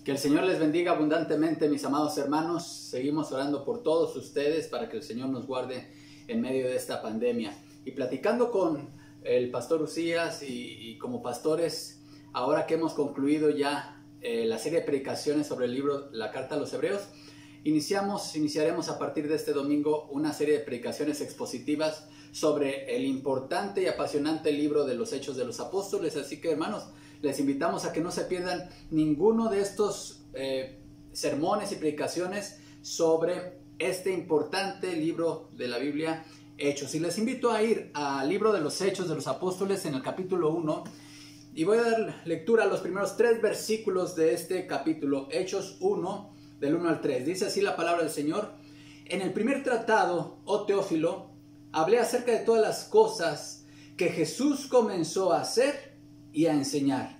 Que el Señor les bendiga abundantemente, mis amados hermanos. Seguimos orando por todos ustedes para que el Señor nos guarde en medio de esta pandemia. Y platicando con el pastor Usías y como pastores, ahora que hemos concluido ya la serie de predicaciones sobre el libro, la carta a los Hebreos, iniciaremos a partir de este domingo una serie de predicaciones expositivas sobre el importante y apasionante libro de los Hechos de los Apóstoles. Así que, hermanos, les invitamos a que no se pierdan ninguno de estos sermones y predicaciones sobre este importante libro de la Biblia, Hechos. Y les invito a ir al libro de los Hechos de los Apóstoles en el capítulo 1. Y voy a dar lectura a los primeros 3 versículos de este capítulo, Hechos 1, del 1 al 3. Dice así la palabra del Señor: En el primer tratado, oh Teófilo, hablé acerca de todas las cosas que Jesús comenzó a hacer y a enseñar,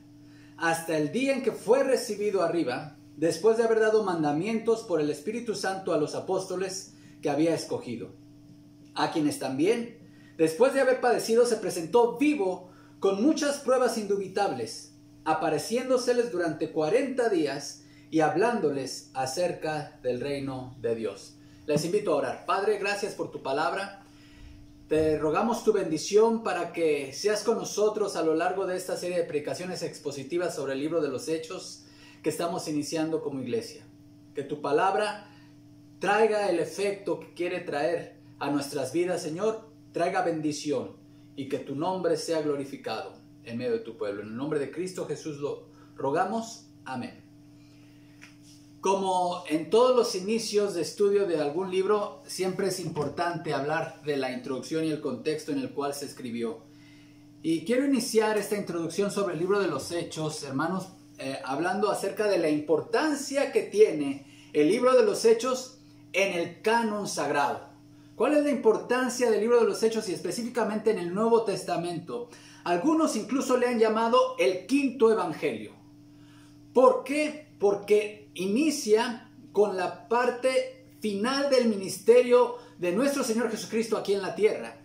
hasta el día en que fue recibido arriba, después de haber dado mandamientos por el Espíritu Santo a los apóstoles que había escogido, a quienes también, después de haber padecido, se presentó vivo con muchas pruebas indubitables, apareciéndoseles durante 40 días y hablándoles acerca del reino de Dios. Les invito a orar. Padre, gracias por tu palabra. Te rogamos tu bendición para que seas con nosotros a lo largo de esta serie de predicaciones expositivas sobre el libro de los Hechos que estamos iniciando como iglesia. Que tu palabra traiga el efecto que quiere traer a nuestras vidas, Señor, traiga bendición y que tu nombre sea glorificado en medio de tu pueblo. En el nombre de Cristo Jesús lo rogamos. Amén. Como en todos los inicios de estudio de algún libro, siempre es importante hablar de la introducción y el contexto en el cual se escribió. Y quiero iniciar esta introducción sobre el libro de los Hechos, hermanos, hablando acerca de la importancia que tiene el libro de los Hechos en el canon sagrado. ¿Cuál es la importancia del libro de los Hechos y específicamente en el Nuevo Testamento? Algunos incluso le han llamado el quinto evangelio. ¿Por qué? Porque inicia con la parte final del ministerio de nuestro Señor Jesucristo aquí en la tierra.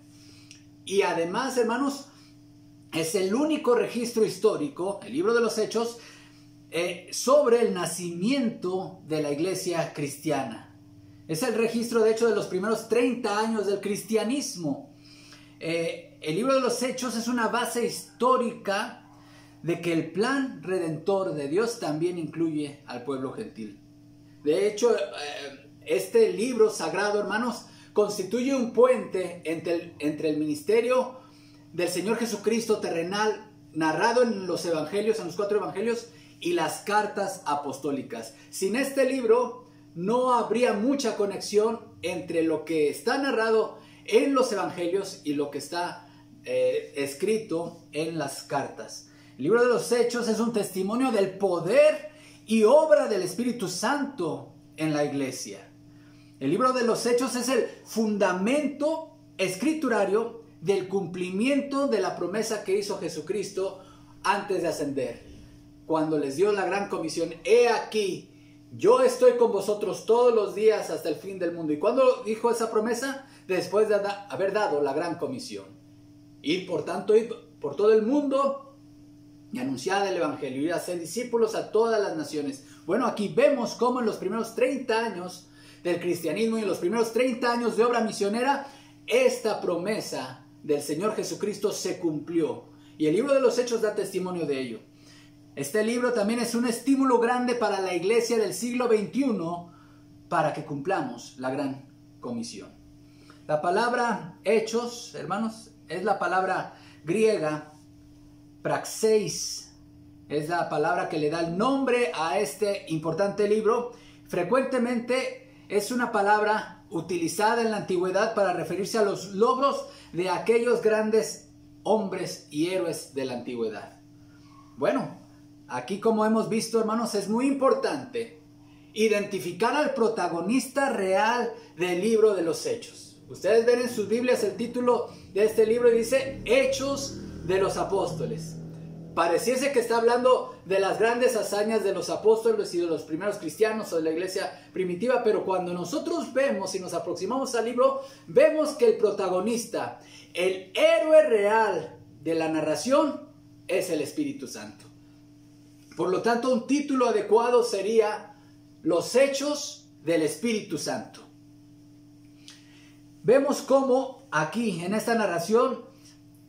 Y además, hermanos, es el único registro histórico, el libro de los Hechos, sobre el nacimiento de la iglesia cristiana. Es el registro, de hecho, de los primeros 30 años del cristianismo. El libro de los Hechos es una base histórica de que el plan redentor de Dios también incluye al pueblo gentil. De hecho, este libro sagrado, hermanos, constituye un puente entre el ministerio del Señor Jesucristo terrenal, narrado en los evangelios, en los 4 evangelios, y las cartas apostólicas. Sin este libro no habría mucha conexión entre lo que está narrado en los evangelios y lo que está escrito en las cartas. El libro de los Hechos es un testimonio del poder y obra del Espíritu Santo en la iglesia. El libro de los Hechos es el fundamento escriturario del cumplimiento de la promesa que hizo Jesucristo antes de ascender, cuando les dio la gran comisión: he aquí, yo estoy con vosotros todos los días hasta el fin del mundo. ¿Y cuándo dijo esa promesa? Después de haber dado la gran comisión. Ir, por tanto, ir por todo el mundo y anunciar el evangelio, ir a hacer discípulos a todas las naciones. Bueno, aquí vemos cómo en los primeros 30 años del cristianismo y en los primeros 30 años de obra misionera, esta promesa del Señor Jesucristo se cumplió. Y el libro de los Hechos da testimonio de ello. Este libro también es un estímulo grande para la iglesia del siglo XXI para que cumplamos la gran comisión. La palabra Hechos, hermanos, es la palabra griega praxeis, es la palabra que le da el nombre a este importante libro. Frecuentemente es una palabra utilizada en la antigüedad para referirse a los logros de aquellos grandes hombres y héroes de la antigüedad. Bueno, aquí, como hemos visto, hermanos, es muy importante identificar al protagonista real del libro de los Hechos. Ustedes ven en sus Biblias el título de este libro y dice Hechos de los Apóstoles. Pareciese que está hablando de las grandes hazañas de los apóstoles y de los primeros cristianos o de la iglesia primitiva, pero cuando nosotros vemos y nos aproximamos al libro, vemos que el protagonista, el héroe real de la narración, es el Espíritu Santo. Por lo tanto, un título adecuado sería Los Hechos del Espíritu Santo. Vemos cómo aquí en esta narración,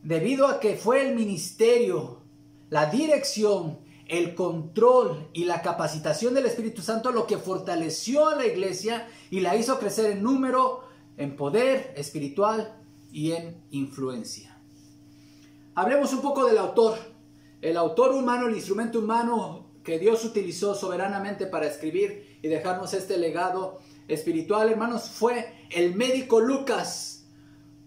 debido a que fue el ministerio, la dirección, el control y la capacitación del Espíritu Santo lo que fortaleció a la iglesia y la hizo crecer en número, en poder espiritual y en influencia. Hablemos un poco del autor. El autor humano, el instrumento humano que Dios utilizó soberanamente para escribir y dejarnos este legado espiritual, hermanos, fue el médico Lucas.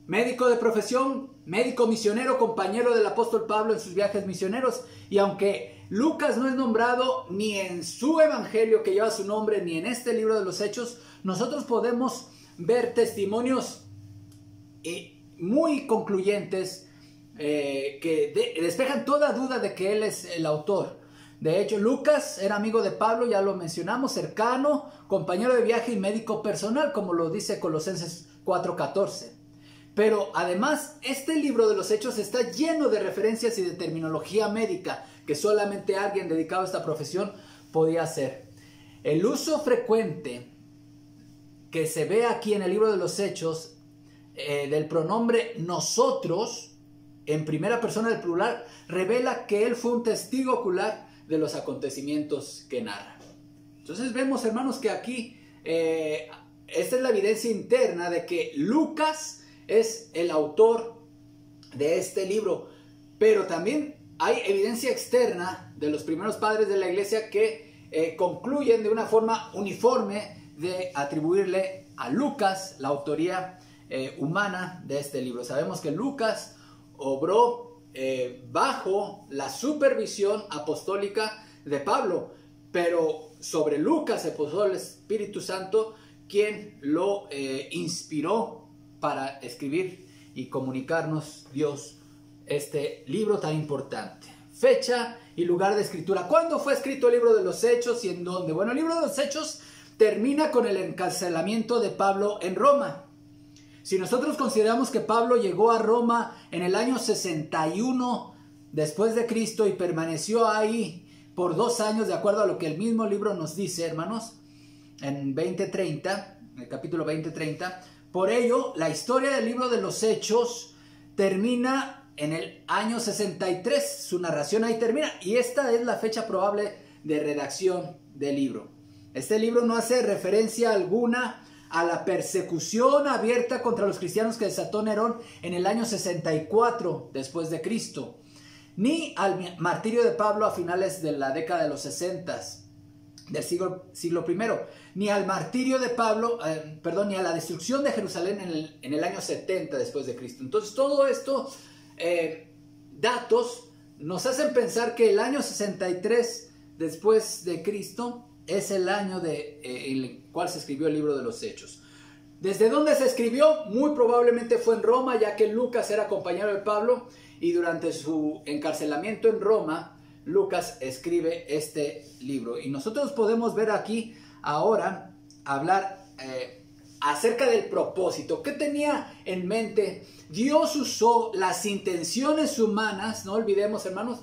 Médico de profesión, médico misionero, compañero del apóstol Pablo en sus viajes misioneros. Y aunque Lucas no es nombrado ni en su evangelio que lleva su nombre, ni en este libro de los Hechos, nosotros podemos ver testimonios muy concluyentes que despejan toda duda de que él es el autor. De hecho, Lucas era amigo de Pablo, ya lo mencionamos, cercano, compañero de viaje y médico personal, como lo dice Colosenses 4:14. Pero además, este libro de los Hechos está lleno de referencias y de terminología médica que solamente alguien dedicado a esta profesión podía hacer. El uso frecuente que se ve aquí en el libro de los Hechos del pronombre nosotros, en primera persona del plural, revela que él fue un testigo ocular de los acontecimientos que narra. Entonces vemos, hermanos, que aquí esta es la evidencia interna de que Lucas es el autor de este libro, pero también hay evidencia externa de los primeros padres de la iglesia que concluyen de una forma uniforme de atribuirle a Lucas la autoría humana de este libro. Sabemos que Lucas obró bajo la supervisión apostólica de Pablo, pero sobre Lucas se posó el Espíritu Santo, quien lo inspiró para escribir y comunicarnos Dios este libro tan importante. Fecha y lugar de escritura. ¿Cuándo fue escrito el libro de los Hechos y en dónde? Bueno, el libro de los Hechos termina con el encarcelamiento de Pablo en Roma. Si nosotros consideramos que Pablo llegó a Roma en el año 61 después de Cristo y permaneció ahí por 2 años, de acuerdo a lo que el mismo libro nos dice, hermanos, en 20:30, en el capítulo 20:30, por ello, la historia del libro de los Hechos termina en el año 63, su narración ahí termina, y esta es la fecha probable de redacción del libro. Este libro no hace referencia alguna a la persecución abierta contra los cristianos que desató Nerón en el año 64 después de Cristo, ni al martirio de Pablo a finales de la década de los 60 del siglo I, ni al martirio de Pablo, ni a la destrucción de Jerusalén en el año 70 después de Cristo. Entonces todo esto, datos, nos hacen pensar que el año 63 después de Cristo es el año en el cual se escribió el libro de los Hechos. ¿Desde dónde se escribió? Muy probablemente fue en Roma, ya que Lucas era compañero de Pablo y durante su encarcelamiento en Roma, Lucas escribe este libro. Y nosotros podemos ver aquí ahora hablar acerca del propósito. ¿Qué tenía en mente? Dios usó las intenciones humanas, no olvidemos, hermanos,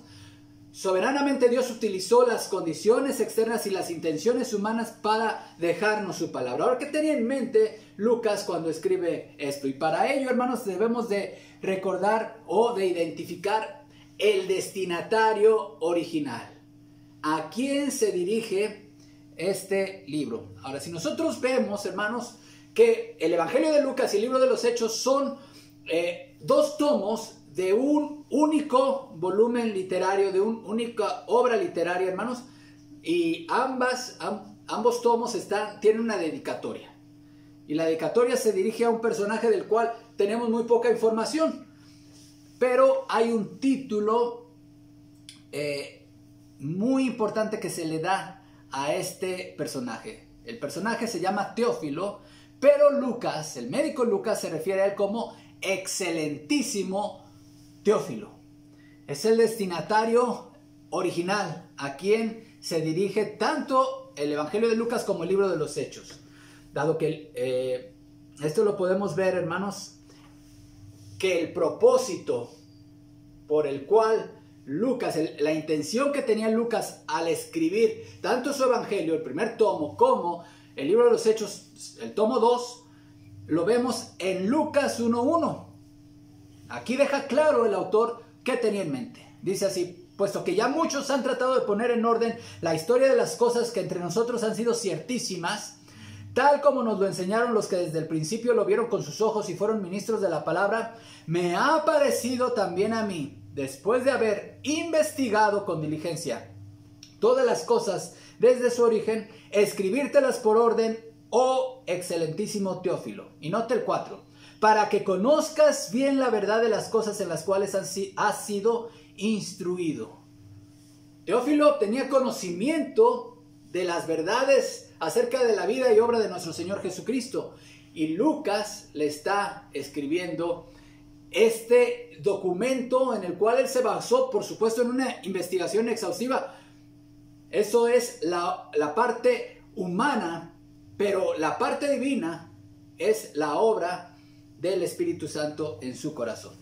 soberanamente Dios utilizó las condiciones externas y las intenciones humanas para dejarnos su palabra. Ahora, ¿qué tenía en mente Lucas cuando escribe esto? Y para ello, hermanos, debemos de recordar o de identificar el destinatario original. ¿A quién se dirige este libro? Ahora, si nosotros vemos, hermanos, que el Evangelio de Lucas y el libro de los Hechos son 2 tomos de un único volumen literario, de una única obra literaria, hermanos, y ambos tomos tienen una dedicatoria. Y la dedicatoria se dirige a un personaje del cual tenemos muy poca información, pero hay un título muy importante que se le da a este personaje. El personaje se llama Teófilo, pero Lucas, el médico Lucas, se refiere a él como excelentísimo Teófilo. Es el destinatario original a quien se dirige tanto el Evangelio de Lucas como el libro de los Hechos. Dado que esto lo podemos ver, hermanos, que el propósito por el cual Lucas, la intención que tenía Lucas al escribir tanto su evangelio, el primer tomo, como el libro de los Hechos, el tomo 2, lo vemos en Lucas 1:1. Aquí deja claro el autor qué tenía en mente. Dice así: puesto que ya muchos han tratado de poner en orden la historia de las cosas que entre nosotros han sido ciertísimas, tal como nos lo enseñaron los que desde el principio lo vieron con sus ojos y fueron ministros de la palabra, me ha parecido también a mí, después de haber investigado con diligencia todas las cosas desde su origen, escribírtelas por orden, oh excelentísimo Teófilo. Y nota el 4, para que conozcas bien la verdad de las cosas en las cuales has sido instruido. Teófilo tenía conocimiento de las verdades acerca de la vida y obra de nuestro Señor Jesucristo, y Lucas le está escribiendo este documento en el cual él se basó, por supuesto, en una investigación exhaustiva. Eso es la parte humana, pero la parte divina es la obra del Espíritu Santo en su corazón.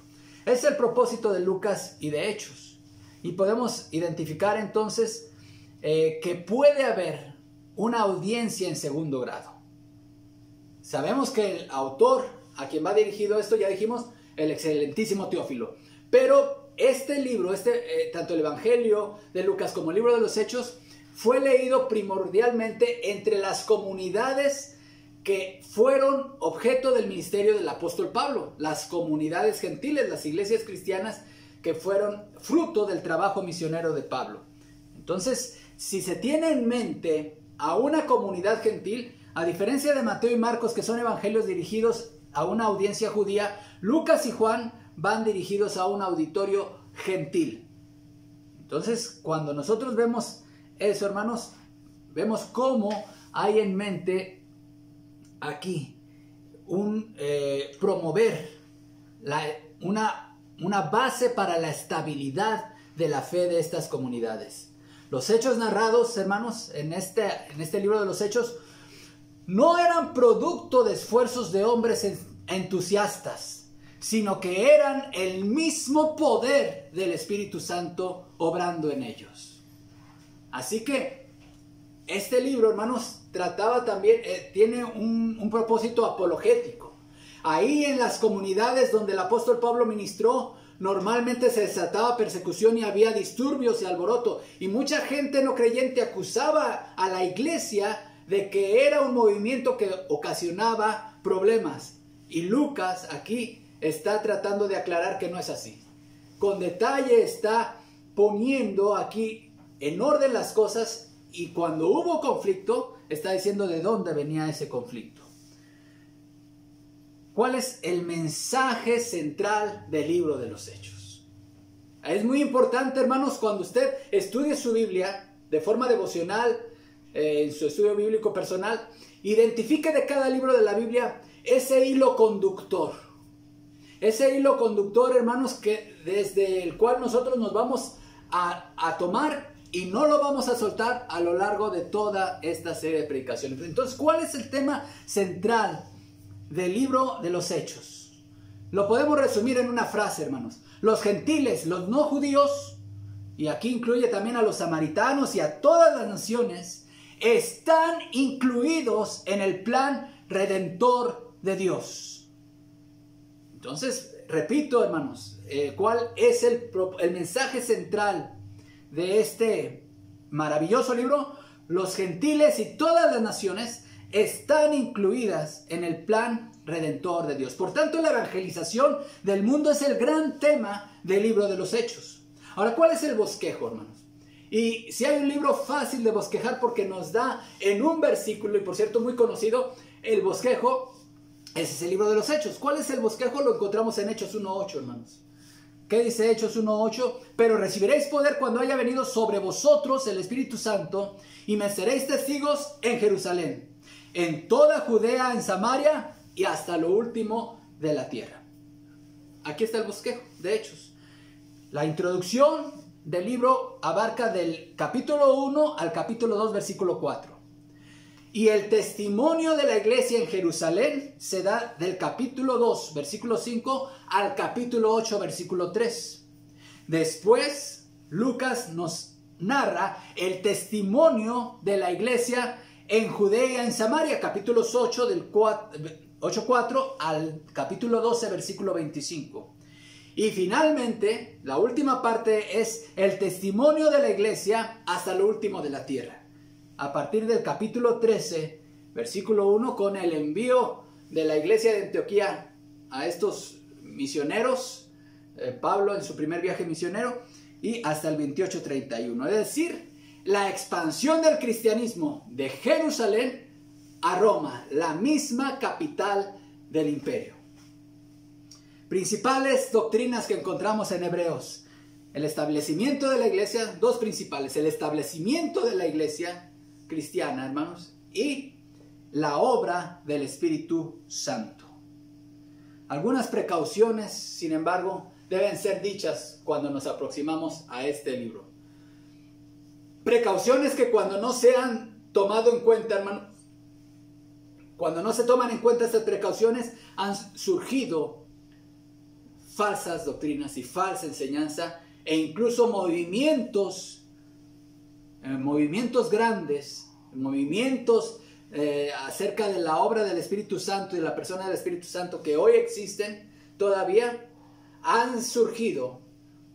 Es el propósito de Lucas y de Hechos. Y podemos identificar entonces que puede haber una audiencia en segundo grado. Sabemos que el autor a quien va dirigido esto, ya dijimos, el excelentísimo Teófilo. Pero este libro, tanto el Evangelio de Lucas como el libro de los Hechos, fue leído primordialmente entre las comunidades que fueron objeto del ministerio del apóstol Pablo, las comunidades gentiles, las iglesias cristianas que fueron fruto del trabajo misionero de Pablo. Entonces, si se tiene en mente a una comunidad gentil, a diferencia de Mateo y Marcos, que son evangelios dirigidos a una audiencia judía, Lucas y Juan van dirigidos a un auditorio gentil. Entonces, cuando nosotros vemos eso, hermanos, vemos cómo hay en mente aquí promover una base para la estabilidad de la fe de estas comunidades. Los hechos narrados, hermanos, en este libro de los Hechos, no eran producto de esfuerzos de hombres entusiastas, sino que eran el mismo poder del Espíritu Santo obrando en ellos. Así que este libro, hermanos, trataba también, tiene un propósito apologético. Ahí en las comunidades donde el apóstol Pablo ministró, normalmente se desataba persecución y había disturbios y alboroto. Y mucha gente no creyente acusaba a la iglesia de que era un movimiento que ocasionaba problemas. Y Lucas aquí está tratando de aclarar que no es así. Con detalle está poniendo aquí en orden las cosas, y cuando hubo conflicto, está diciendo de dónde venía ese conflicto. ¿Cuál es el mensaje central del libro de los Hechos? Es muy importante, hermanos, cuando usted estudie su Biblia de forma devocional, en su estudio bíblico personal, identifique de cada libro de la Biblia ese hilo conductor. Ese hilo conductor, hermanos, que desde el cual nosotros nos vamos a tomar y no lo vamos a soltar a lo largo de toda esta serie de predicaciones. Entonces, ¿cuál es el tema central del libro de los Hechos? Lo podemos resumir en una frase, hermanos. Los gentiles, los no judíos, y aquí incluye también a los samaritanos y a todas las naciones, están incluidos en el plan redentor de Dios. Entonces, repito, hermanos, ¿cuál es el mensaje central de este maravilloso libro? Los gentiles y todas las naciones están incluidas en el plan redentor de Dios. Por tanto, la evangelización del mundo es el gran tema del libro de los Hechos. Ahora, ¿cuál es el bosquejo, hermanos? Y si hay un libro fácil de bosquejar porque nos da en un versículo, y por cierto muy conocido, el bosquejo, ese es el libro de los Hechos. ¿Cuál es el bosquejo? Lo encontramos en Hechos 1:8, hermanos. ¿Qué dice Hechos 1:8? Pero recibiréis poder cuando haya venido sobre vosotros el Espíritu Santo, y me seréis testigos en Jerusalén, en toda Judea, en Samaria y hasta lo último de la tierra. Aquí está el bosquejo de Hechos. La introducción del libro abarca del capítulo 1 al capítulo 2, versículo 4. Y el testimonio de la iglesia en Jerusalén se da del capítulo 2, versículo 5, al capítulo 8, versículo 3. Después Lucas nos narra el testimonio de la iglesia en Judea, en Samaria, capítulos 8, del 8:4 al capítulo 12, versículo 25. Y finalmente, la última parte es el testimonio de la iglesia hasta lo último de la tierra. A partir del capítulo 13, versículo 1, con el envío de la iglesia de Antioquía a estos misioneros, Pablo en su primer viaje misionero, y hasta el 28:31. Es decir, la expansión del cristianismo de Jerusalén a Roma, la misma capital del imperio. Principales doctrinas que encontramos en Hebreos. El establecimiento de la iglesia, dos principales: el establecimiento de la iglesia cristiana, hermanos, y la obra del Espíritu Santo. Algunas precauciones, sin embargo, deben ser dichas cuando nos aproximamos a este libro. Precauciones que cuando no se han tomado en cuenta, hermanos, cuando no se toman en cuenta estas precauciones, han surgido falsas doctrinas y falsa enseñanza, e incluso movimientos grandes, movimientos acerca de la obra del Espíritu Santo y de la persona del Espíritu Santo que hoy existen todavía, han surgido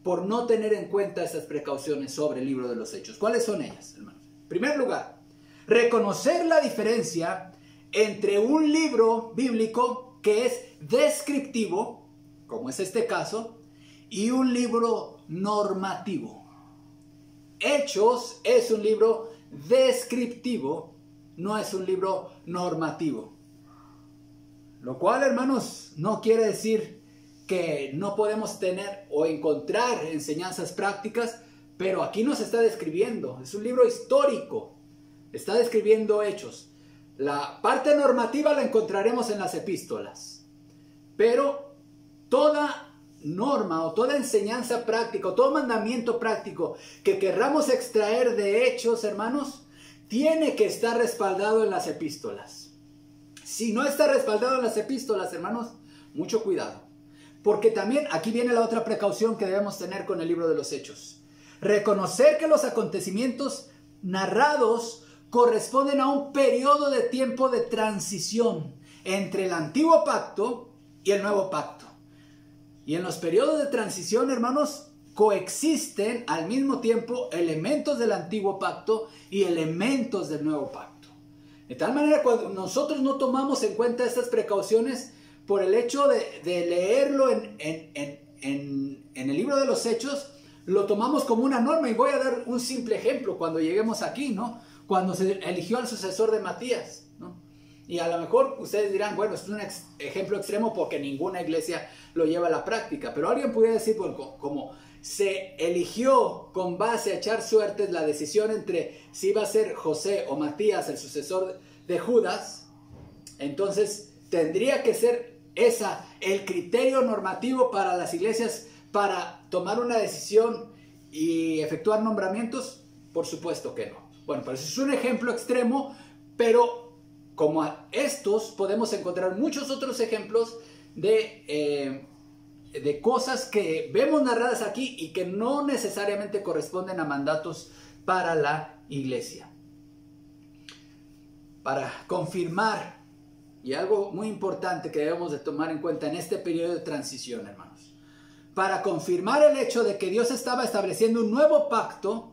por no tener en cuenta estas precauciones sobre el libro de los Hechos. ¿Cuáles son ellas, hermanos? En primer lugar, reconocer la diferencia entre un libro bíblico que es descriptivo, como es este caso, y un libro normativo. Hechos es un libro descriptivo, no es un libro normativo. Lo cual, hermanos, no quiere decir que no podemos tener o encontrar enseñanzas prácticas, pero aquí nos está describiendo, es un libro histórico, está describiendo hechos. La parte normativa la encontraremos en las epístolas, pero toda norma o toda enseñanza práctica o todo mandamiento práctico que querramos extraer de hechos, hermanos, tiene que estar respaldado en las epístolas. Si no está respaldado en las epístolas, hermanos, mucho cuidado. Porque también aquí viene la otra precaución que debemos tener con el libro de los Hechos. Reconocer que los acontecimientos narrados corresponden a un periodo de tiempo de transición entre el antiguo pacto y el nuevo pacto. Y en los periodos de transición, hermanos, coexisten al mismo tiempo elementos del antiguo pacto y elementos del nuevo pacto. De tal manera, cuando nosotros no tomamos en cuenta estas precauciones, por el hecho de leerlo en el libro de los Hechos, lo tomamos como una norma. Y voy a dar un simple ejemplo cuando lleguemos aquí, ¿no? Cuando se eligió al sucesor de Matías, ¿no? Y a lo mejor ustedes dirán, bueno, es un ejemplo extremo porque ninguna iglesia lo lleva a la práctica. Pero alguien pudiera decir, bueno, como se eligió con base a echar suertes la decisión entre si iba a ser José o Matías el sucesor de Judas, entonces tendría que ser el criterio normativo para las iglesias para tomar una decisión y efectuar nombramientos. Por supuesto que no. Bueno, pero eso es un ejemplo extremo, pero como a estos podemos encontrar muchos otros ejemplos de cosas que vemos narradas aquí y que no necesariamente corresponden a mandatos para la iglesia. Para confirmar, y algo muy importante que debemos de tomar en cuenta en este periodo de transición, hermanos, para confirmar el hecho de que Dios estaba estableciendo un nuevo pacto,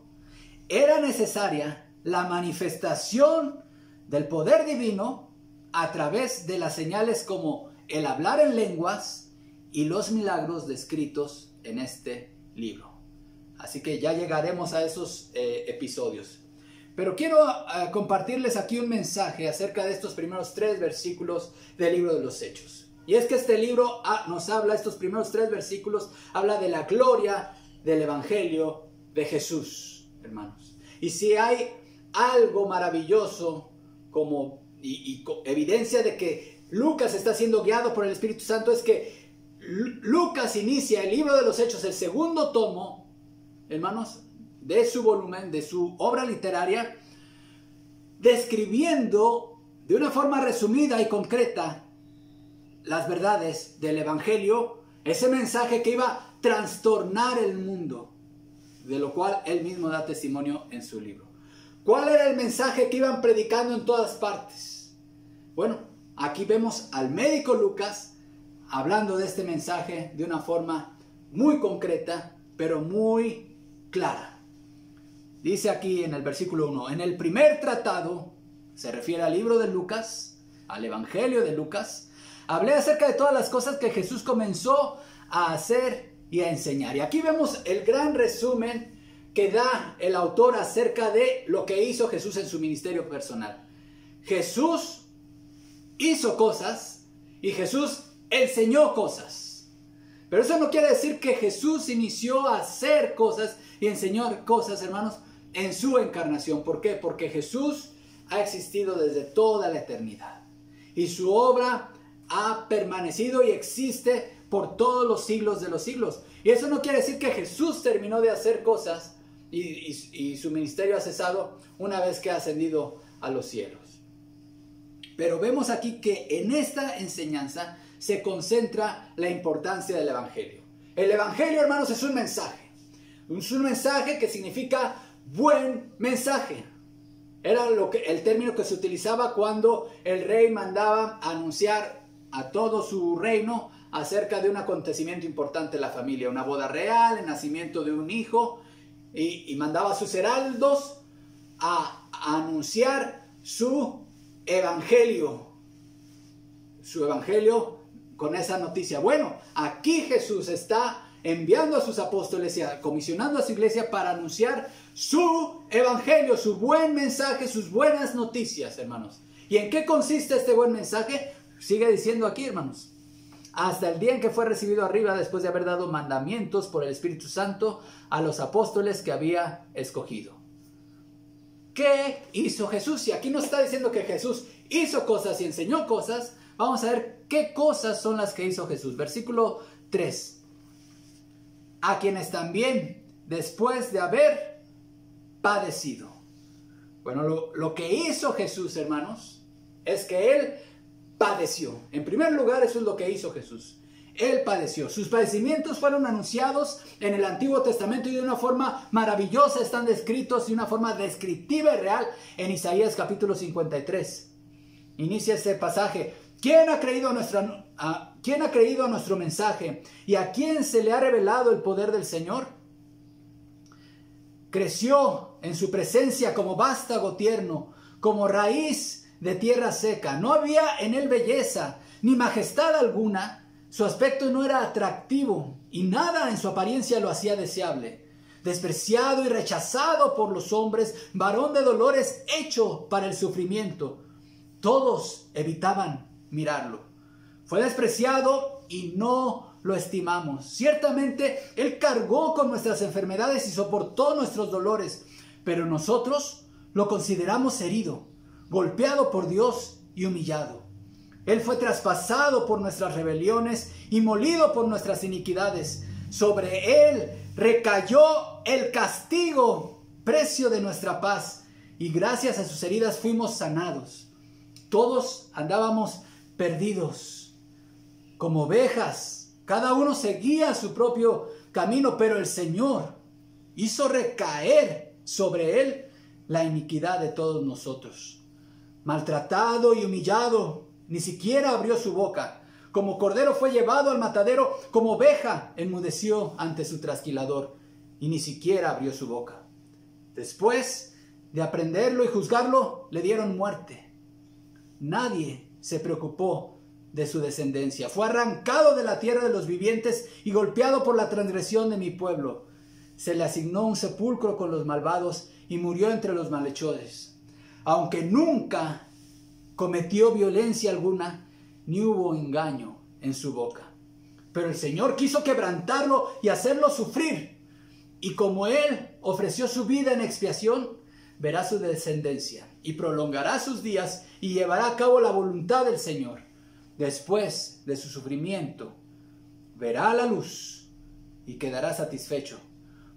era necesaria la manifestación del poder divino a través de las señales como el hablar en lenguas y los milagros descritos en este libro. Así que ya llegaremos a esos episodios. Pero quiero compartirles aquí un mensaje acerca de estos primeros 3 versículos del libro de los Hechos. Y es que este libro nos habla, estos primeros 3 versículos, habla de la gloria del Evangelio de Jesús, hermanos. Y si hay algo maravilloso como evidencia de que Lucas está siendo guiado por el Espíritu Santo, es que Lucas inicia el libro de los Hechos, el segundo tomo, hermanos, de su volumen, de su obra literaria, describiendo de una forma resumida y concreta las verdades del Evangelio, ese mensaje que iba a trastornar el mundo, de lo cual él mismo da testimonio en su libro. ¿Cuál era el mensaje que iban predicando en todas partes? Bueno, aquí vemos al médico Lucas hablando de este mensaje de una forma muy concreta, pero muy clara. Dice aquí en el versículo 1, en el primer tratado, se refiere al libro de Lucas, al Evangelio de Lucas, hablé acerca de todas las cosas que Jesús comenzó a hacer y a enseñar. Y aquí vemos el gran resumen que da el autor acerca de lo que hizo Jesús en su ministerio personal. Jesús hizo cosas y Jesús enseñó cosas. Pero eso no quiere decir que Jesús inició a hacer cosas y enseñar cosas, hermanos, en su encarnación. ¿Por qué? Porque Jesús ha existido desde toda la eternidad. Y su obra ha permanecido y existe por todos los siglos de los siglos. Y eso no quiere decir que Jesús terminó de hacer cosas y su ministerio ha cesado una vez que ha ascendido a los cielos. Pero vemos aquí que en esta enseñanza se concentra la importancia del Evangelio. El Evangelio, hermanos, es un mensaje. Es un mensaje que significa buen mensaje. Era el término que se utilizaba cuando el rey mandaba anunciar a todo su reino acerca de un acontecimiento importante en la familia, una boda real, el nacimiento de un hijo, y mandaba a sus heraldos a anunciar su evangelio con esa noticia. Bueno, aquí Jesús está enviando a sus apóstoles y comisionando a su iglesia para anunciar su evangelio, su buen mensaje, sus buenas noticias, hermanos. ¿Y en qué consiste este buen mensaje? Sigue diciendo aquí, hermanos. Hasta el día en que fue recibido arriba, después de haber dado mandamientos por el Espíritu Santo a los apóstoles que había escogido. ¿Qué hizo Jesús? Y aquí nos está diciendo que Jesús hizo cosas y enseñó cosas. Vamos a ver qué cosas son las que hizo Jesús. Versículo 3. A quienes también, después de haber padecido. Bueno, lo que hizo Jesús, hermanos, es que Él padeció. En primer lugar, eso es lo que hizo Jesús. Él padeció. Sus padecimientos fueron anunciados en el Antiguo Testamento y de una forma maravillosa están descritos, de una forma descriptiva y real en Isaías capítulo 53. Inicia este pasaje. ¿Quién ha creído a nuestro mensaje? ¿Y a quién se le ha revelado el poder del Señor? Creció en su presencia como vástago tierno, como raíz de tierra seca. No había en él belleza ni majestad alguna. Su aspecto no era atractivo y nada en su apariencia lo hacía deseable. Despreciado y rechazado por los hombres, varón de dolores, hecho para el sufrimiento. Todos evitaban mirarlo. Fue despreciado y no lo estimamos. Ciertamente Él cargó con nuestras enfermedades y soportó nuestros dolores, pero nosotros lo consideramos herido, golpeado por Dios y humillado. Él fue traspasado por nuestras rebeliones y molido por nuestras iniquidades. Sobre Él recayó el castigo, precio de nuestra paz, y gracias a sus heridas fuimos sanados. Todos andábamos perdidos, como ovejas. Cada uno seguía su propio camino, pero el Señor hizo recaer sobre Él la iniquidad de todos nosotros. Maltratado y humillado, ni siquiera abrió su boca. Como cordero fue llevado al matadero, como oveja enmudeció ante su trasquilador, y ni siquiera abrió su boca. Después de aprenderlo y juzgarlo, le dieron muerte. Nadie se preocupó de su descendencia. Fue arrancado de la tierra de los vivientes y golpeado por la transgresión de mi pueblo. Se le asignó un sepulcro con los malvados y murió entre los malhechores. Aunque nunca cometió violencia alguna, ni hubo engaño en su boca. Pero el Señor quiso quebrantarlo y hacerlo sufrir. Y como Él ofreció su vida en expiación, verá su descendencia y prolongará sus días y llevará a cabo la voluntad del Señor. Después de su sufrimiento, verá la luz y quedará satisfecho.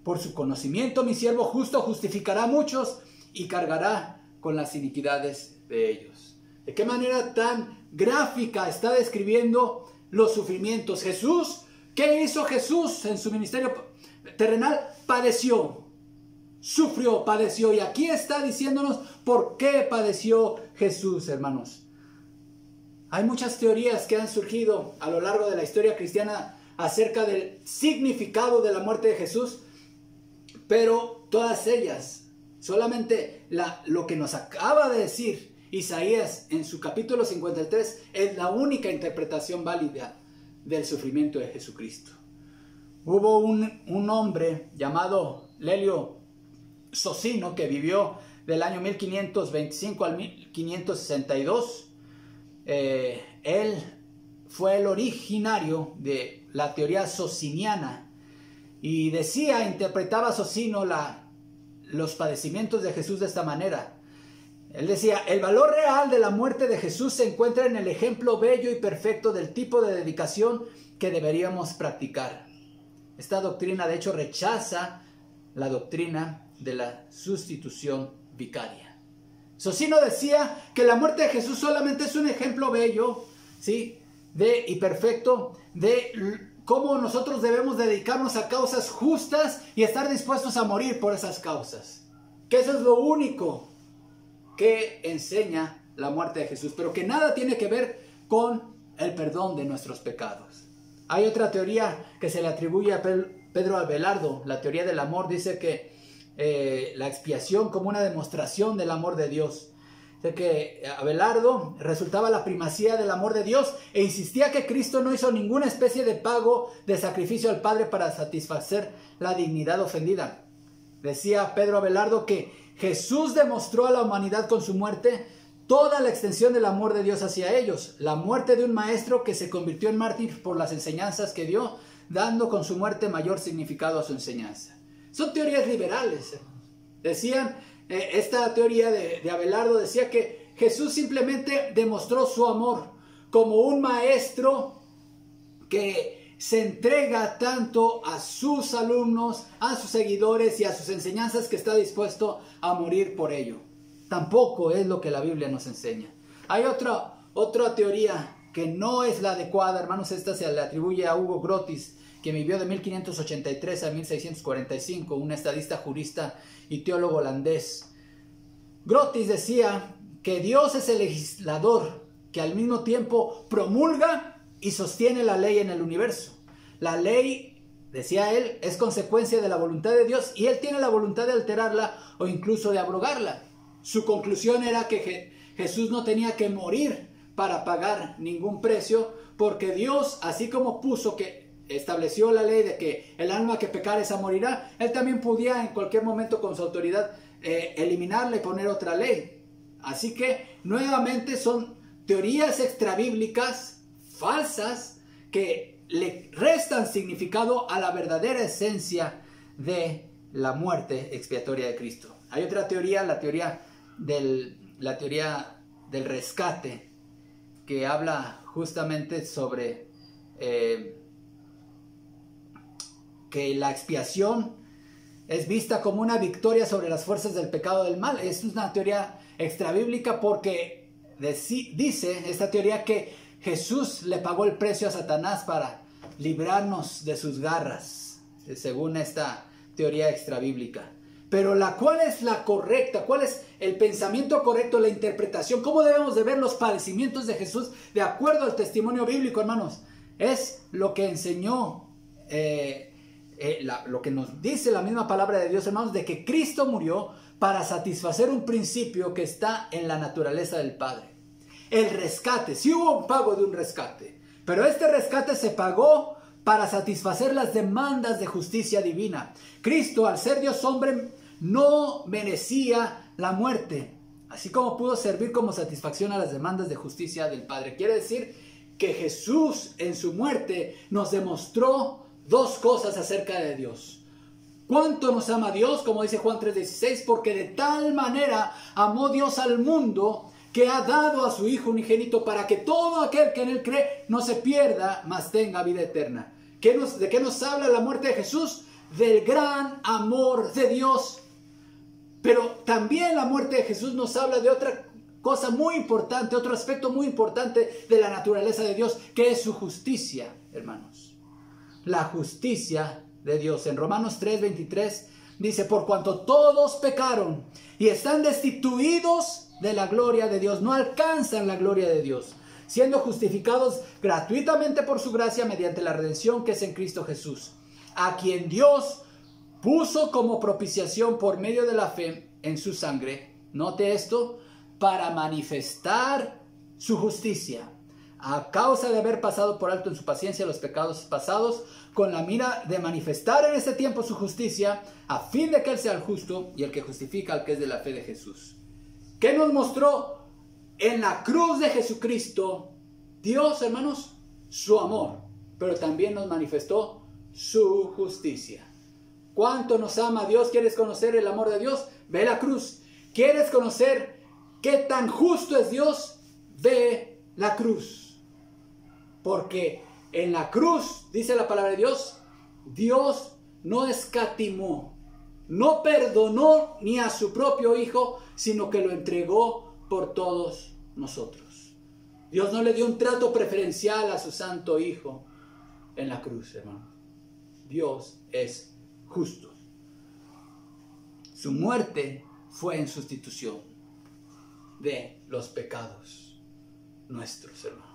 Por su conocimiento, mi siervo justo justificará a muchos y cargará con las iniquidades de ellos. ¿De qué manera tan gráfica está describiendo los sufrimientos? Jesús, ¿qué hizo Jesús en su ministerio terrenal, padeció, sufrió, padeció. Y aquí está diciéndonos por qué padeció Jesús, hermanos. Hay muchas teorías que han surgido a lo largo de la historia cristiana acerca del significado de la muerte de Jesús, pero todas ellas, solamente lo que nos acaba de decir Isaías en su capítulo 53 es la única interpretación válida del sufrimiento de Jesucristo. Hubo un hombre llamado Lelio Socino que vivió del año 1525 al 1562. Él fue el originario de la teoría sociniana y interpretaba Socino los padecimientos de Jesús de esta manera. Él decía: el valor real de la muerte de Jesús se encuentra en el ejemplo bello y perfecto del tipo de dedicación que deberíamos practicar. Esta doctrina, de hecho, rechaza la doctrina de la sustitución vicaria. Socino decía que la muerte de Jesús solamente es un ejemplo bello, ¿sí?, y perfecto de cómo nosotros debemos dedicarnos a causas justas y estar dispuestos a morir por esas causas. Que eso es lo único que enseña la muerte de Jesús, pero que nada tiene que ver con el perdón de nuestros pecados. Hay otra teoría que se le atribuye a Pedro Abelardo, la teoría del amor. Dice que la expiación como una demostración del amor de Dios. De que Abelardo resultaba la primacía del amor de Dios e insistía que Cristo no hizo ninguna especie de pago de sacrificio al Padre para satisfacer la dignidad ofendida. Decía Pedro Abelardo que Jesús demostró a la humanidad con su muerte toda la extensión del amor de Dios hacia ellos. La muerte de un maestro que se convirtió en mártir por las enseñanzas que dio, dando con su muerte mayor significado a su enseñanza. Son teorías liberales. Decían, esta teoría de Abelardo decía que Jesús simplemente demostró su amor como un maestro que se entrega tanto a sus alumnos, a sus seguidores y a sus enseñanzas que está dispuesto a morir por ello. Tampoco es lo que la Biblia nos enseña. Hay otra teoría que no es la adecuada, hermanos. Esta se le atribuye a Hugo Grotius, que vivió de 1583 a 1645, un estadista, jurista y teólogo holandés. Grotius decía que Dios es el legislador que al mismo tiempo promulga y sostiene la ley en el universo. La ley, decía él, es consecuencia de la voluntad de Dios y él tiene la voluntad de alterarla o incluso de abrogarla. Su conclusión era que Jesús no tenía que morir para pagar ningún precio, porque Dios, así como estableció la ley de que el alma que pecare esa morirá, él también podía en cualquier momento con su autoridad eliminarla y poner otra ley. Así que nuevamente son teorías extrabíblicas falsas que le restan significado a la verdadera esencia de la muerte expiatoria de Cristo. Hay otra teoría, la teoría del rescate, que habla justamente sobre que la expiación es vista como una victoria sobre las fuerzas del pecado del mal. Es una teoría extrabíblica porque dice esta teoría que Jesús le pagó el precio a Satanás para librarnos de sus garras, según esta teoría extrabíblica. Pero ¿cuál es la correcta? ¿Cuál es el pensamiento correcto, la interpretación? ¿Cómo debemos de ver los padecimientos de Jesús de acuerdo al testimonio bíblico, hermanos? Es lo que enseñó, lo que nos dice la misma palabra de Dios, hermanos, de que Cristo murió para satisfacer un principio que está en la naturaleza del Padre. El rescate, sí hubo un pago de un rescate, pero este rescate se pagó para satisfacer las demandas de justicia divina. Cristo, al ser Dios hombre, no merecía la muerte, así como pudo servir como satisfacción a las demandas de justicia del Padre. Quiere decir que Jesús en su muerte nos demostró dos cosas acerca de Dios. ¿Cuánto nos ama Dios? Como dice Juan 3:16, porque de tal manera amó Dios al mundo que ha dado a su Hijo unigénito para que todo aquel que en él cree no se pierda, mas tenga vida eterna. ¿De qué nos habla la muerte de Jesús? Del gran amor de Dios. Pero también la muerte de Jesús nos habla de otra cosa muy importante, otro aspecto muy importante de la naturaleza de Dios, que es su justicia, hermanos. La justicia de Dios. En Romanos 3:23 dice, por cuanto todos pecaron y están destituidos de la gloria de Dios, no alcanzan la gloria de Dios, siendo justificados gratuitamente por su gracia mediante la redención que es en Cristo Jesús, a quien Dios puso como propiciación por medio de la fe en su sangre. Note esto, para manifestar su justicia, a causa de haber pasado por alto en su paciencia los pecados pasados, con la mira de manifestar en este tiempo su justicia, a fin de que Él sea el justo y el que justifica al que es de la fe de Jesús. ¿Qué nos mostró en la cruz de Jesucristo? Dios, hermanos, su amor, pero también nos manifestó su justicia. ¿Cuánto nos ama Dios? ¿Quieres conocer el amor de Dios? Ve la cruz. ¿Quieres conocer qué tan justo es Dios? Ve la cruz. Porque en la cruz, dice la palabra de Dios, Dios no escatimó, no perdonó ni a su propio Hijo, sino que lo entregó por todos nosotros. Dios no le dio un trato preferencial a su santo Hijo en la cruz, hermano. Dios es justo. Su muerte fue en sustitución de los pecados nuestros, hermanos.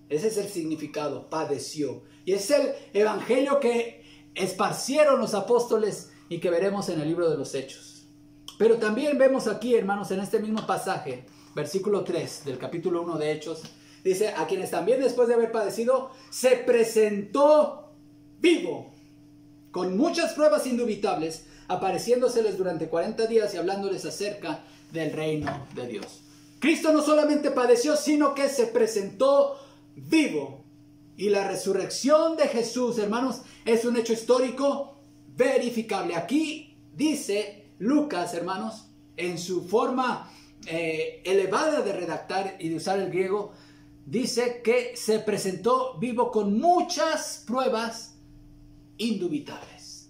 Ese es el significado, padeció. Y es el evangelio que esparcieron los apóstoles y que veremos en el libro de los Hechos. Pero también vemos aquí, hermanos, en este mismo pasaje, versículo 3 del capítulo 1 de Hechos, dice, a quienes también después de haber padecido, se presentó vivo, con muchas pruebas indubitables, apareciéndoseles durante 40 días y hablándoles acerca del reino de Dios. Cristo no solamente padeció, sino que se presentó vivo. Y la resurrección de Jesús, hermanos, es un hecho histórico verificable. Aquí dice Lucas, hermanos, en su forma elevada de redactar y de usar el griego, dice que se presentó vivo con muchas pruebas indubitables.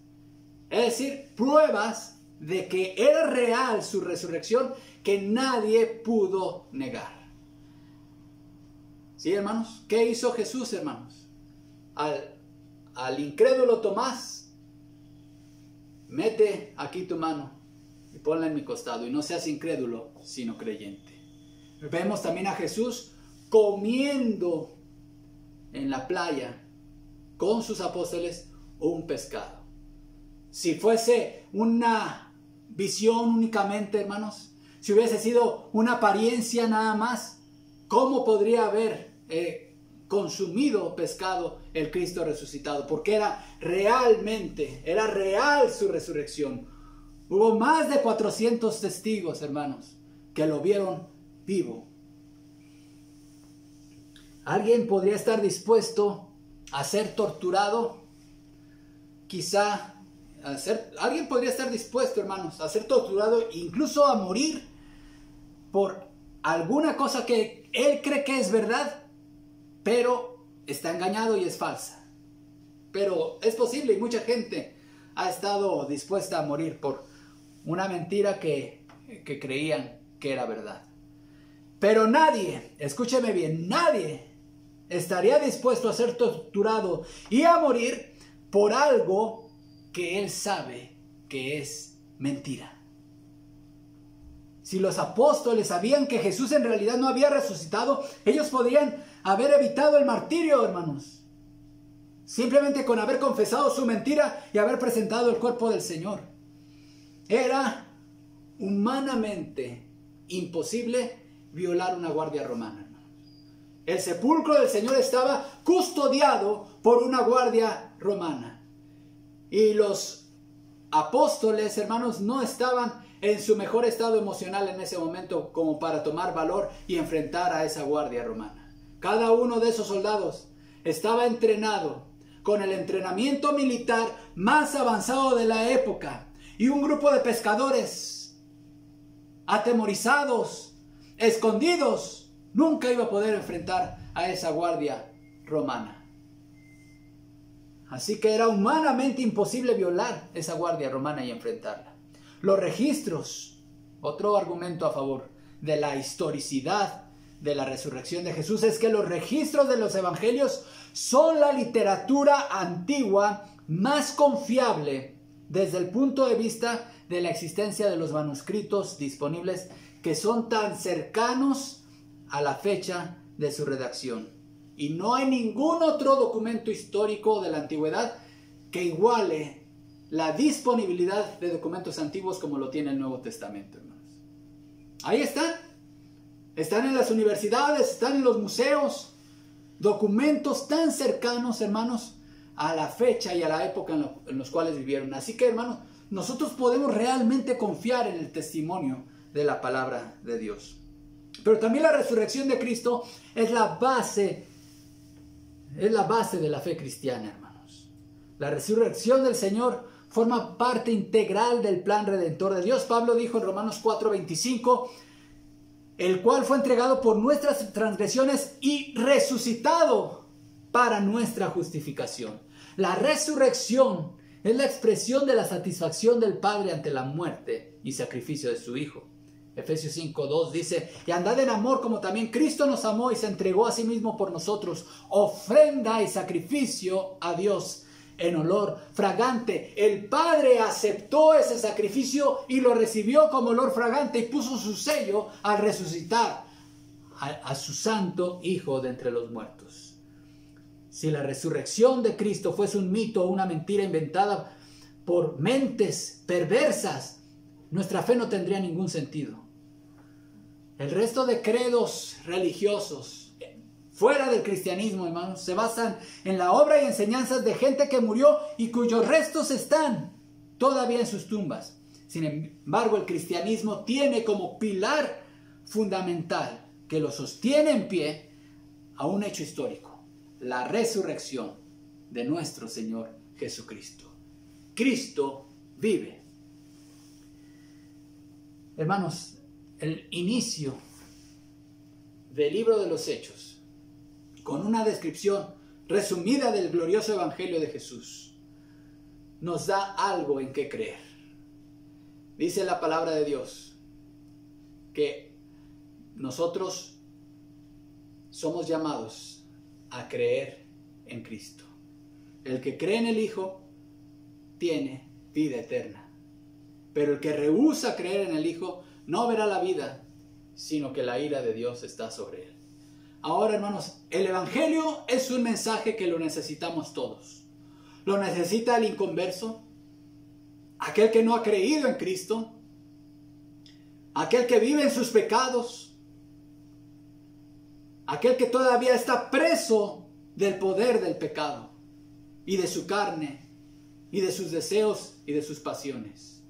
Es decir, pruebas de que era real su resurrección que nadie pudo negar. ¿Sí, hermanos? ¿Qué hizo Jesús, hermanos? Al incrédulo Tomás, mete aquí tu mano y ponla en mi costado, y no seas incrédulo, sino creyente. Vemos también a Jesús comiendo en la playa con sus apóstoles un pescado. Si fuese una visión únicamente, hermanos, si hubiese sido una apariencia nada más, ¿cómo podría haber consumido pescado el Cristo resucitado? Porque era real su resurrección. Hubo más de 400 testigos, hermanos, que lo vieron vivo. ¿Alguien podría estar dispuesto a ser torturado? Alguien podría estar dispuesto, hermanos, a ser torturado, incluso a morir por alguna cosa que él cree que es verdad, pero está engañado y es falsa. Pero es posible, y mucha gente ha estado dispuesta a morir por una mentira que creían que era verdad. Pero nadie, escúcheme bien, nadie estaría dispuesto a ser torturado y a morir por algo que él sabe que es mentira. Si los apóstoles sabían que Jesús en realidad no había resucitado, ellos podrían haber evitado el martirio, hermanos. Simplemente con haber confesado su mentira y haber presentado el cuerpo del Señor. Era humanamente imposible violar una guardia romana. El sepulcro del Señor estaba custodiado por una guardia romana. Y los apóstoles, hermanos, no estaban en su mejor estado emocional en ese momento como para tomar valor y enfrentar a esa guardia romana. Cada uno de esos soldados estaba entrenado con el entrenamiento militar más avanzado de la época, y un grupo de pescadores atemorizados, escondidos, nunca iba a poder enfrentar a esa guardia romana. Así que era humanamente imposible violar esa guardia romana y enfrentarla. Los registros, otro argumento a favor de la historicidad de la resurrección de Jesús, es que los registros de los evangelios son la literatura antigua más confiable desde el punto de vista de la existencia de los manuscritos disponibles que son tan cercanos a la fecha de su redacción. Y no hay ningún otro documento histórico de la antigüedad que iguale la disponibilidad de documentos antiguos como lo tiene el Nuevo Testamento, hermanos. Ahí están. Están en las universidades, están en los museos. Documentos tan cercanos, hermanos, a la fecha y a la época en los cuales vivieron. Así que, hermanos, nosotros podemos realmente confiar en el testimonio de la palabra de Dios. Pero también la resurrección de Cristo es la base de la fe cristiana, hermanos. La resurrección del Señor forma parte integral del plan redentor de Dios. Pablo dijo en Romanos 4:25, el cual fue entregado por nuestras transgresiones y resucitado para nuestra justificación. La resurrección es la expresión de la satisfacción del Padre ante la muerte y sacrificio de su Hijo. Efesios 5:2 dice, y andad en amor como también Cristo nos amó y se entregó a sí mismo por nosotros, ofrenda y sacrificio a Dios en olor fragante. El Padre aceptó ese sacrificio y lo recibió como olor fragante y puso su sello al resucitar a su santo Hijo de entre los muertos. Si la resurrección de Cristo fuese un mito o una mentira inventada por mentes perversas, nuestra fe no tendría ningún sentido. El resto de credos religiosos fuera del cristianismo, hermanos, se basan en la obra y enseñanzas de gente que murió y cuyos restos están todavía en sus tumbas. Sin embargo, el cristianismo tiene como pilar fundamental que lo sostiene en pie a un hecho histórico: la resurrección de nuestro Señor Jesucristo. Cristo vive. Hermanos, el inicio del libro de los Hechos, con una descripción resumida del glorioso evangelio de Jesús, nos da algo en qué creer. Dice la palabra de Dios que nosotros somos llamados a creer en Cristo. El que cree en el Hijo tiene vida eterna, pero el que rehúsa creer en el Hijo no verá la vida, sino que la ira de Dios está sobre él. Ahora, hermanos, el evangelio es un mensaje que lo necesitamos todos. Lo necesita el inconverso, aquel que no ha creído en Cristo, aquel que vive en sus pecados, aquel que todavía está preso del poder del pecado y de su carne y de sus deseos y de sus pasiones.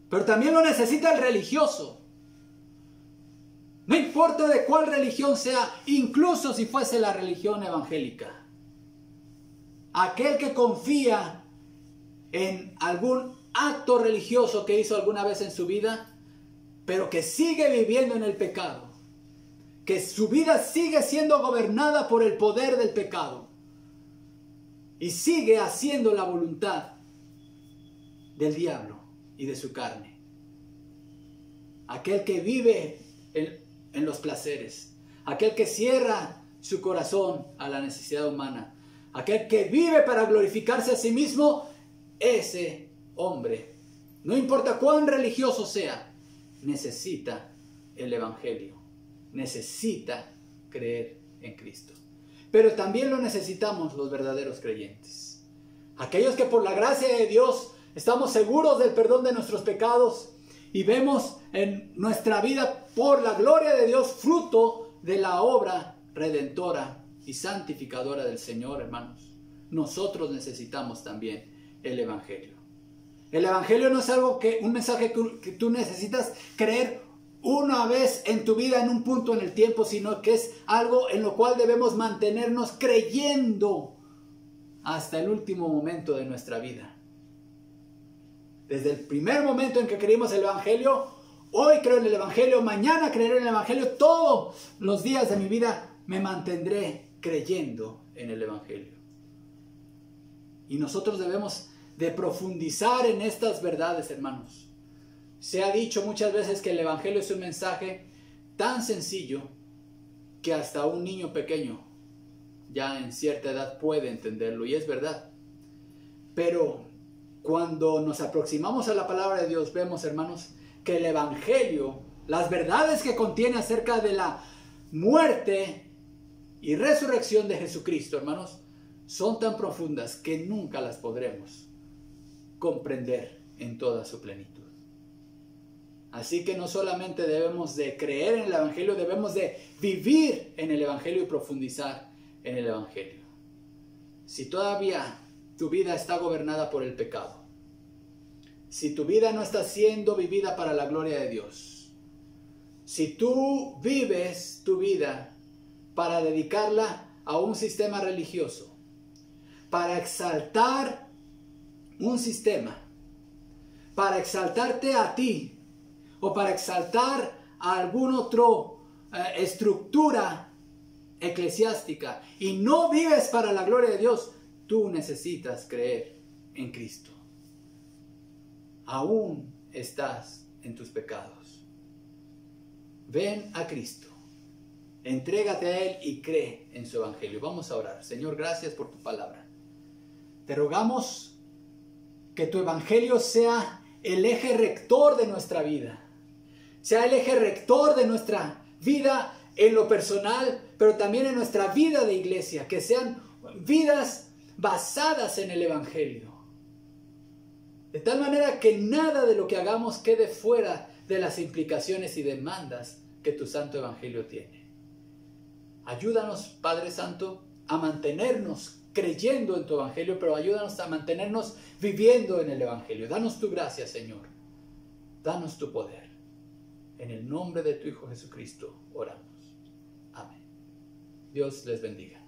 Pero también lo necesita el religioso. No importa de cuál religión sea, incluso si fuese la religión evangélica. Aquel que confía en algún acto religioso que hizo alguna vez en su vida, pero que sigue viviendo en el pecado, que su vida sigue siendo gobernada por el poder del pecado y sigue haciendo la voluntad del diablo y de su carne. Aquel que vive en los placeres, aquel que cierra su corazón a la necesidad humana, aquel que vive para glorificarse a sí mismo, ese hombre, no importa cuán religioso sea, necesita el evangelio, necesita creer en Cristo. Pero también lo necesitamos los verdaderos creyentes, aquellos que por la gracia de Dios estamos seguros del perdón de nuestros pecados y vemos en nuestra vida, por la gloria de Dios, fruto de la obra redentora y santificadora del Señor, hermanos. Nosotros necesitamos también el evangelio. El evangelio no es un mensaje que tú necesitas creer una vez en tu vida, en un punto en el tiempo, sino que es algo en lo cual debemos mantenernos creyendo hasta el último momento de nuestra vida. Desde el primer momento en que creímos el evangelio, hoy creo en el evangelio, mañana creeré en el evangelio, todos los días de mi vida me mantendré creyendo en el evangelio. Y nosotros debemos de profundizar en estas verdades, hermanos. Se ha dicho muchas veces que el evangelio es un mensaje tan sencillo que hasta un niño pequeño ya en cierta edad puede entenderlo, y es verdad. Pero cuando nos aproximamos a la palabra de Dios, vemos, hermanos, que el Evangelio, las verdades que contiene acerca de la muerte y resurrección de Jesucristo, hermanos, son tan profundas que nunca las podremos comprender en toda su plenitud. Así que no solamente debemos de creer en el Evangelio, debemos de vivir en el Evangelio y profundizar en el Evangelio. Si todavía tu vida está gobernada por el pecado, si tu vida no está siendo vivida para la gloria de Dios, si tú vives tu vida para dedicarla a un sistema religioso, para exaltar un sistema, para exaltarte a ti, o para exaltar a algún otro estructura eclesiástica, y no vives para la gloria de Dios, tú necesitas creer en Cristo. Aún estás en tus pecados. Ven a Cristo, entrégate a Él y cree en su Evangelio. Vamos a orar. Señor, gracias por tu palabra. Te rogamos que tu Evangelio sea el eje rector de nuestra vida, sea el eje rector de nuestra vida en lo personal, pero también en nuestra vida de iglesia, que sean vidas basadas en el Evangelio. De tal manera que nada de lo que hagamos quede fuera de las implicaciones y demandas que tu Santo Evangelio tiene. Ayúdanos, Padre Santo, a mantenernos creyendo en tu Evangelio, pero ayúdanos a mantenernos viviendo en el Evangelio. Danos tu gracia, Señor. Danos tu poder. En el nombre de tu Hijo Jesucristo oramos. Amén. Dios les bendiga.